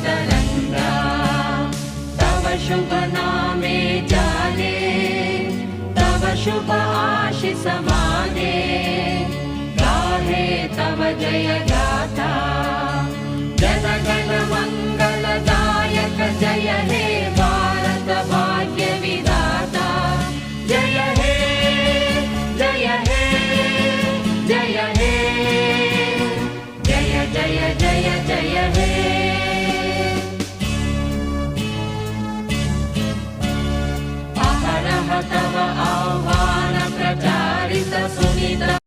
तरंगा। तव शुभ नामे जाने, तव शुभ आशीष माने, गाहे तव जय गाथा। जन गण मंगलदायक जय हे भारत भाग्य विधाता। जय हे जय हे जय हे, जय जय जय जय हे। अहरह तव आह्वान प्रचारित सुनित